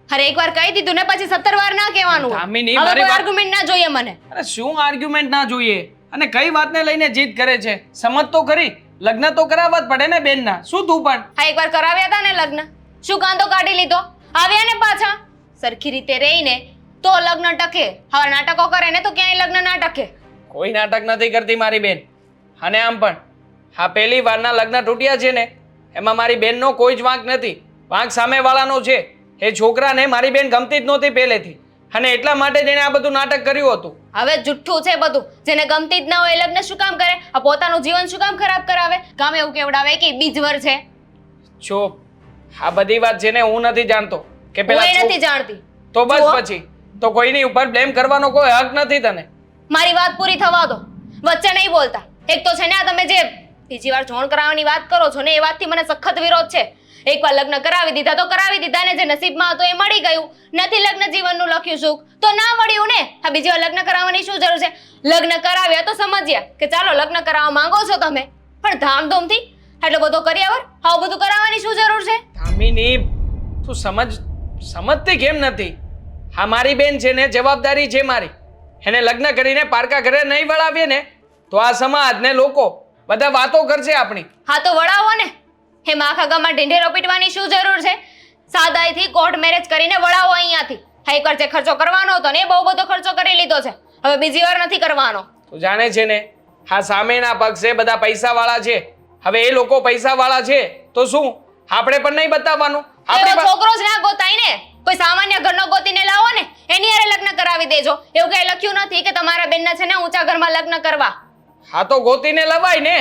અરે એકવાર કહી દીધું ને પછી 17 વાર ના કહેવાનું હોય. દામિની, હવે મારી કોઈ વાત- આર્ગ્યુમેન્ટ ના જોઈએ મને. અરે શું આર્ગ્યુમેન્ટ ના જોઈએ? અને કઈ વાતને લઈને જીદ કરે છે? સમજ તો ખરી, લગ્ન તો કરાવવા જ પડે ને બેનના. શું તું પણ? હા એકવાર કરાવ્યા હતા ને લગ્ન, શું કાંદો કાઢી લીધો? આવ્યા ને પાછા. સરખી રીતે રહીને તો લગ્ન ટકે. હવે નાટકો કરે ને તો ક્યાંય લગ્ન ના ટકે. કોઈ નાટક નથી કરતી મારી બેન. અને આમ પણ હા પહેલી વારના લગ્ન તૂટ્યા છે ને એમાં મારી બેનનો કોઈ જ વાંક નથી. વાંક સામેવાળાનો છે. એ છોકરાને મારી બેન ગમતી જ નહોતી પહેલેથી, અને એટલા માટે જ એણે આ બધું નાટક કર્યું હતું. હવે જુઠ્ઠું છે બધું. જેને ગમતી જ ના હોય એ લગ્ન શું કામ કરે? આ પોતાનું જીવન શું કામ ખરાબ કરાવે? ગામે એવું કેવડાવે કે બીજવર છે. જો આ બધી વાત છે ને હું નથી જાણતો કે પેલા કોઈ નથી જાણતી. તો બસ જુઓ, પછી તો કોઈની ઉપર બ્લેમ કરવાનો કોઈ હક નથી તને. મારી વાત પૂરી થવા દો. વચ્ચે નહીં બોલતા. એક તો છે ને આ તમે જે બીજી વાર જોણ કરાવવાની વાત કરો છો ને એ વાતથી મને સખત વિરોધ છે. એકવાર લગ્ન કરાવી દીધા તો કરાવી દીધા ને, જે નસીબમાં હતું એ મળી ગયું. નથી લગ્ન જીવનનું લખ્યું સુખ તો ના મળ્યું ને. આ બીજી વાર લગ્ન કરાવવાની શું જરૂર છે? લગ્ન કરાવ્યા તો સમજ્યા કે ચાલો લગ્ન કરાવવા માંગો છો તમે, પણ ધામધૂમથી એટલો બધો કર્યાવર આવું બધું કરાવવાની શું જરૂર છે? ધામીની, તું સમજતી કેમ નથી? હા મારી બેન છે ને, જવાબદારી છે મારી. એને લગ્ન કરીને પારકા ઘરે નહીં વળાવીએ ને તો આ સમાજ ને લોકો બધા વાતો કરશે આપણી. હા તો વળાવો ને. એમાં આખા ગામમાં ઢીંઢેરો પીટવાની શું જરૂર છે? સાદાઈથી કોર્ટ મેરેજ કરીને વળાવો અહીંયાથી. હા એકવાર જે ખર્ચો કરવાનો હતો ને એ બહુ બધો ખર્ચો કરી લીધો છે. હવે બીજી વાર નથી કરવાનો. તું જાણે છે ને હા સામેના પક્ષે બધા પૈસાવાળા છે. હવે એ લોકો પૈસાવાળા છે તો શું આપણે પણ નહીં બતાવવાનું? એવો છોકરો જ ના ગોતાય ને. કોઈ સામાન્ય ઘરનો ગોતીને લાવો ને, એની હારે લગ્ન કરાવી દેજો. એવું કઈ લખ્યું નથી કે તમારા બેનના છે ને ઊંચા ઘરમાં લગ્ન કરવા. હા તો ગોતીને લવાય ને.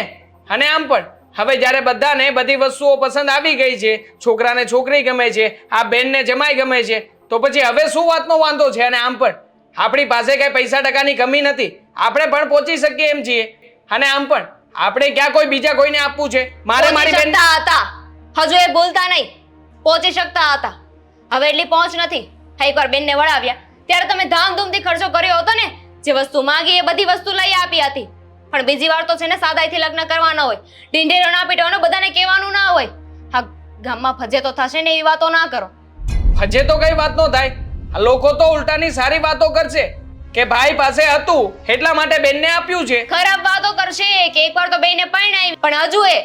અને આમ પણ હવે જ્યારે બધાને બધી વસ્તુઓ પસંદ આવી ગઈ છે, છોકરાને છોકરી ગમે છે, આ બેનને જમાઈ ગમે છે, તો પછી હવે શું વાતનો વાંધો છે? અને આમ પણ આપણી પાસે કઈ પૈસા ટકાની કમી નથી. આપણે પણ પહોંચી શકીએ એમ છીએ. અને આમ પણ આપણે ક્યાં કોઈ બીજા કોઈને આપવું છે? મારે મારી બેન હતા હજુ એ ભૂલતા નહીં. પહોંચી શકતા હતા, હવે એટલી પહોંચ નથી. એકવાર બેનને વળાવ્યા ત્યારે તમે ધામધૂમથી ખર્ચો કર્યો હતો ને. જે વસ્તુ માંગી એ બધી વસ્તુ લઈ આપી હતી. પણ બીજી વાર તો છે ને સાદાઈથી લગ્ન કરવાના હોય. ઢીંઢેરો ના પીટવાનો, બધાને કહેવાનું ના હોય. હા ગામમાં ફજે તો થશે ને એવી વાતો ના કરો. હજે તો કઈ વાત નો થાય. આ લોકો તો ઉલટાની સારી વાતો કરશે કે ભાઈ પાસે હતું એટલા માટે બેનને આપ્યું છે. ખરાબ વાતો કરશે કે એકવાર તો બેને પરણાવી, પણ હજુ એ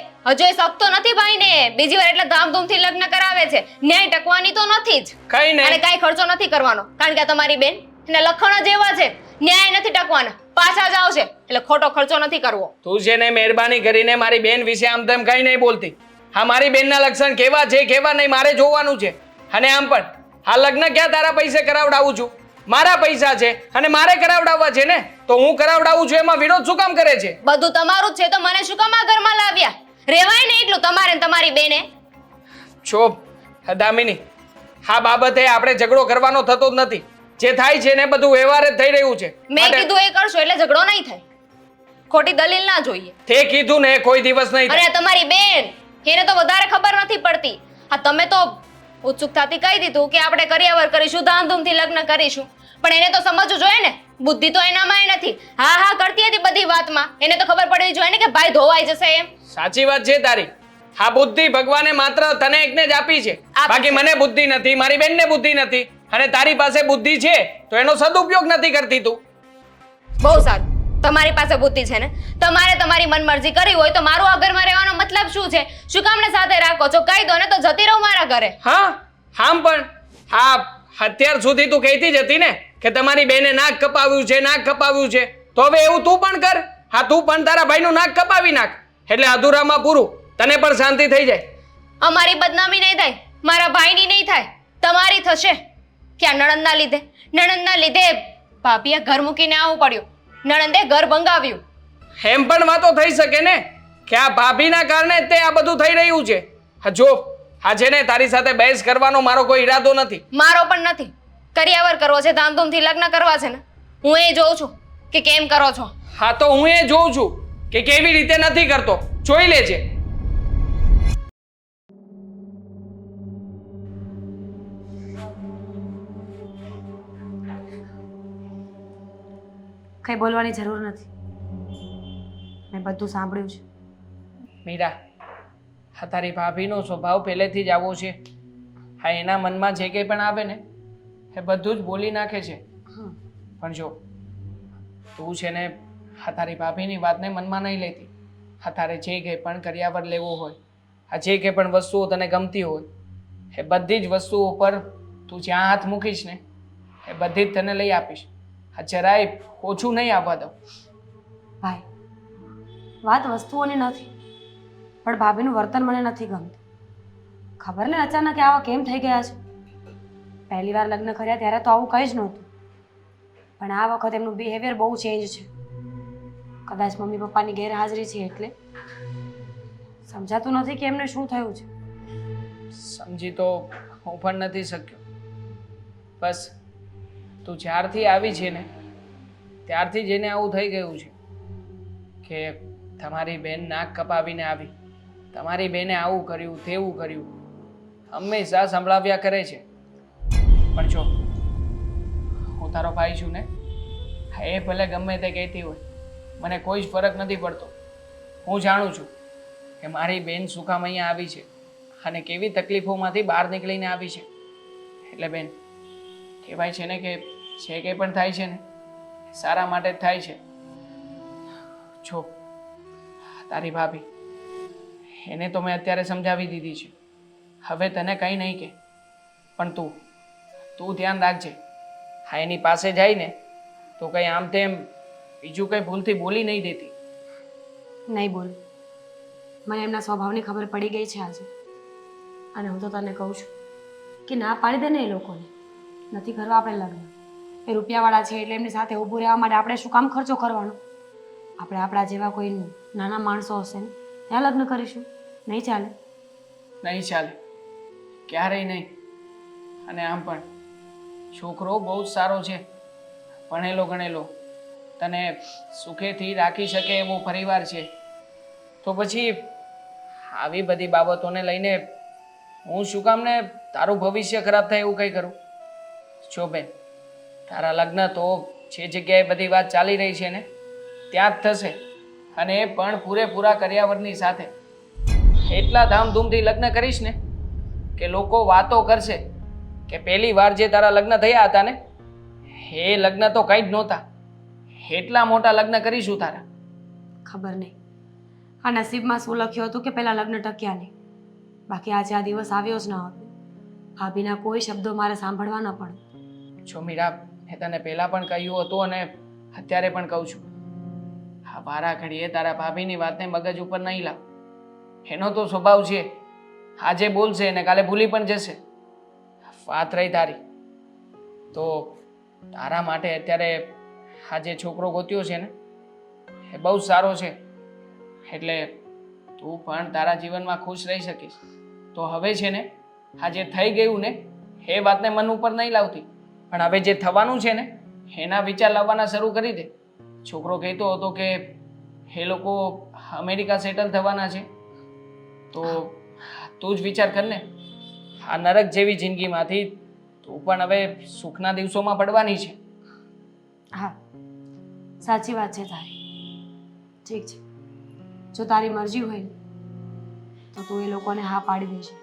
શકતો નથી ભાઈને. બીજી વાર એટલે ધામધૂમથી લગ્ન કરાવે છે. ન્યાય ટકવાની તો નથી જ. કઈ અને નહીં. કાંઈ ખર્ચો નથી કરવાનો, કારણ કે આ તમારી બેન એને લખણ જ એવા છે. ન્યાય નથી ટકવાના, પાછા જ આવશે. એટલે ખોટો ખર્ચો નથી કરવો. તું છે ને મહેરબાની કરીને મારી બેન વિશે આમ તેમ કઈ નહીં બોલતી. હા મારી બેનના લક્ષણ કેવા છે કેવા નહીં મારે જોવાનું છે. અને આમ પણ આ લગ્ન ક્યાં તારા પૈસે કરાવડાવું છું? મારા પૈસા છે અને મારે કરાવડાવવા છે ને, તો હું કરાવડાવું છું એમાં વિરોધ શું કામ કરે છે? બધું તમારું જ છે તો મને શું કામ આ ઘરમાં લાવ્યા? રેવાય ને એટલું તમારે ને તમારી બેને. છો દામિની, આ બાબતે આપણે ઝઘડો કરવાનો થતો જ નથી. જે થાય છે ને બધું વ્યવહાર જ થઈ રહ્યું છે. મેં કીધું એ કરશો એટલે ઝઘડો નહીં થાય. ખોટી દલીલ ના જોઈએ. તે કીધું ને કોઈ દિવસ નહીં થાય. અરે તમારી બેન, એને તો વધારે ખબર નથી પડતી. આ તમે તો ઉત્સુકતાથી કહી દીધું કે આપણે કરિયાવર કરીશું, ધામધૂમથી લગ્ન કરીશું. પણ એને તો સમજવું જોઈએ ને, બુદ્ધિ તો એનામાં નથી. હા હા કરતી હતી બધી વાતમાં. એને તો ખબર પડવી જોઈએ ને કે ભાઈ ધોવાઈ જશે એમ. સાચી વાત છે તારી. આ બુદ્ધિ ભગવાને માત્ર તને એકને જ આપી છે. બાકી મને બુદ્ધિ નથી, મારી બેનને બુદ્ધિ નથી. અને તારી પાસે બુદ્ધિ છે તો એનો સદુપયોગ નથી કરતી તું. બહુ સારું, તમારી પાસે બુદ્ધિ છે ને. તમારે તમારી મનમરજી કરી હોય તો મારું આ ઘરમાં રહેવાનો મતલબ શું છે? શું કામને સાથે રાખો છો? કહી દો ને તો જતી રહું મારા ઘરે. હા આમ પણ હા અત્યાર સુધી તું કહેતી જ હતી ને કે તમારી બેને નાક કપાવ્યું છે, નાક કપાવ્યું છે. તો હવે એવું તું પણ કર. હા તું પણ તારા ભાઈનું નાક કપાવી નાખ, એટલે અધૂરામાં પૂરું. તને પણ શાંતિ થઈ જાય. અમારી બદનામી નહીં થાય, મારા ભાઈની નહીં થાય, તમારી થશે. કે આ નણંદના લીધે ભાભીએ ઘર મૂકીને આવવું પડ્યું. નણંદે ઘર ભંગાવ્યું. એમ પણ વાતો થઈ શકે ને કે આ ભાભીના કારણે જ તે આ બધું થઈ રહ્યું છે. હા જો આ છે ને તારી સાથે બહેસ કરવાનો મારો કોઈ ઈરાદો નથી. મારો પણ નથી. કરિયાવર કરવો છે, ધામધૂમથી લગ્ન કરવા છે ને. હું એ જોઉં છું કે કેમ કરો છો. હા તો હું એ જોઉં છું કે કેવી રીતે નથી કરતો. જોઈ લેજે. કંઈ બોલવાની જરૂર નથી. મેં બધું સાંભળ્યું છે. મીરા, હા તારી ભાભીનો સ્વભાવ પહેલેથી જ આવો છે. હા એના મનમાં જે કંઈ પણ આવે ને એ બધું જ બોલી નાખે છે. હા પણ જો તું છે ને આ તારી ભાભીની વાતને મનમાં નહીં લેતી. આ તારે જે કંઈ પણ કર્યાવર લેવો હોય, આ જે કંઈ પણ વસ્તુઓ તને ગમતી હોય, એ બધી જ વસ્તુઓ પર તું જ્યાં હાથ મૂકીશ ને એ બધી જ તને લઈ આપીશ. આ જરાય ઓછું નહીં આવવા દઉં. ભાઈ, વાત વસ્તુઓની નથી, પણ ભાભીનું વર્તન મને નથી ગમતું. ખબર ને અચાનક આવા કેમ થઈ ગયા છે. પહેલી વાર લગ્ન કર્યા ત્યારે તો આવું કંઈ જ નહોતું, પણ આ વખત એમનું બિહેવિયર બહુ ચેન્જ છે. કદાચ મમ્મી પપ્પાની ગેરહાજરી છે એટલે સમજાતું નથી કે એમને શું થયું છે. સમજી તો હું પણ નથી શક્યો. બસ તું જ્યારથી આવી છે ને ત્યારથી જ એને આવું થઈ ગયું છે કે તમારી બેન નાક કપાવીને આવી, તમારી બેને આવું કર્યું તેવું કર્યું, હંમેશા સંભળાવ્યા કરે છે. પણ જો હું તારો ભાઈ છું ને, એ ભલે ગમે તે કહેતી હોય, મને કોઈ જ ફરક નથી પડતો. હું જાણું છું કે મારી બેન શું કામ અહીંયા આવી છે અને કેવી તકલીફોમાંથી બહાર નીકળીને આવી છે. એટલે બેન, કહેવાય છે ને કે જે કંઈ પણ થાય છે ને એ સારા માટે જ થાય છે. જો તારી ભાભી, એને તો મેં અત્યારે સમજાવી દીધી છે. હવે તને કંઈ નહીં કહે, પણ તું ધ્યાન રાખજે. હા, એની પાસે જાય ને તો કંઈ આમ તેમ બીજું કંઈ ભૂલથી બોલી નહીં દેતી. નહીં બોલ, મને એમના સ્વભાવની ખબર પડી ગઈ છે આજે. અને હું તો તને કહું છું કે ના પાડી દે ને એ લોકોને. નથી કરવા આપણે લગ્ન. એ રૂપિયાવાળા છે એટલે એમની સાથે ઊભું રહેવા માટે આપણે શું કામ ખર્ચો કરવાનો? આપણે આપણા જેવા કોઈ નાના માણસો હશે ને ત્યાં લગ્ન કરીશું. નહીં ચાલે. નહીં ચાલે, ક્યારેય નહીં. અને આમ પણ છોકરો બહુ જ સારો છે, ભણેલો ગણેલો, તને સુખેથી રાખી શકે એવો પરિવાર છે. તો પછી આવી બધી બાબતોને લઈને હું શું કામ ને તારું ભવિષ્ય ખરાબ થાય એવું કંઈ કરું? જો બેન, તારા લગ્ન તો જે જગ્યાએ બધી વાત ચાલી રહી છે ને ત્યાં જ થશે, અને એ પણ પૂરેપૂરા કર્યાવરની સાથે. એટલા ધામધૂમથી લગ્ન કરીશ ને કે લોકો વાતો કરશે કે પહેલી વાર જે તારા લગ્ન થયા હતા ને એ લગ્ન તો કંઈ જ નહોતા. એટલા મોટા લગ્ન કરીશું તારા. ખબર નહીં આ નસીબમાં શું લખ્યું હતું કે પહેલાં લગ્ન ટક્યા નહીં. બાકી આજે આ દિવસ આવ્યો જ ન હતો. ભાભીના કોઈ શબ્દો મારે સાંભળવા ન પડે. જો મીરા, મેં તને પહેલાં પણ કહ્યું હતું અને અત્યારે પણ કહું છું, આ વારા ઘડીએ તારા ભાભીની વાતને મગજ ઉપર નહીં લાવ. એનો તો સ્વભાવ છે, આજે બોલશે અને કાલે ભૂલી પણ જશે. વાત રહી તારી, તો તારા માટે અત્યારે આ જે છોકરો ગોત્યો છે ને એ બહુ સારો છે, એટલે તું પણ તારા જીવનમાં ખુશ રહી શકીશ. તો હવે છે ને આ જે થઈ ગયું ને એ વાતને મન ઉપર નહીં લાવતી, પણ હવે જે થવાનું છે ને એના વિચાર લાવવાના શરૂ કરી દે. છોકરો કહેતો હતો કે એ લોકો અમેરિકા સેટલ થવાના છે, તો તું જ વિચાર કર ને, આ નરક જેવી જિંદગીમાંથી તું પણ હવે સુખના દિવસોમાં પડવાની છે. હા, સાચી વાત છે તારી. ઠીક છે, જો તારી મરજી હોય ને તો તું એ લોકોને હા પાડી દેજે,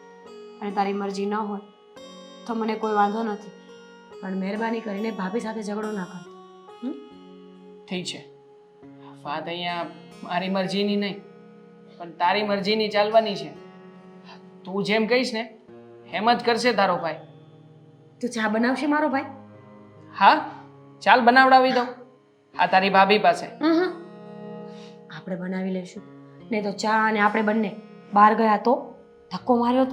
અને તારી મરજી ન હોય તો મને કોઈ વાંધો નથી, પણ મહેરબાની કરીને ભાભી સાથે ઝઘડો ના કરતો. ઠીક છે, વાત અહીંયા મારી મરજીની નહીં પણ તારી મરજીની ચાલવાની છે. તું જેમ કહીશ ને એમ જ કરશે તારો ભાઈ. તું ચા બનાવશે મારો ભાઈ? હા, ચાલ બનાવડાવી દઉં આ તારી ભાભી પાસે. આપણે બનાવી લઈશું, નહીં તો ચા અને આપણે બંને બહાર ગયા તો ધક્કો માર્યો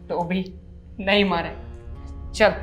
તો ભી નહીં મારે. ચાલ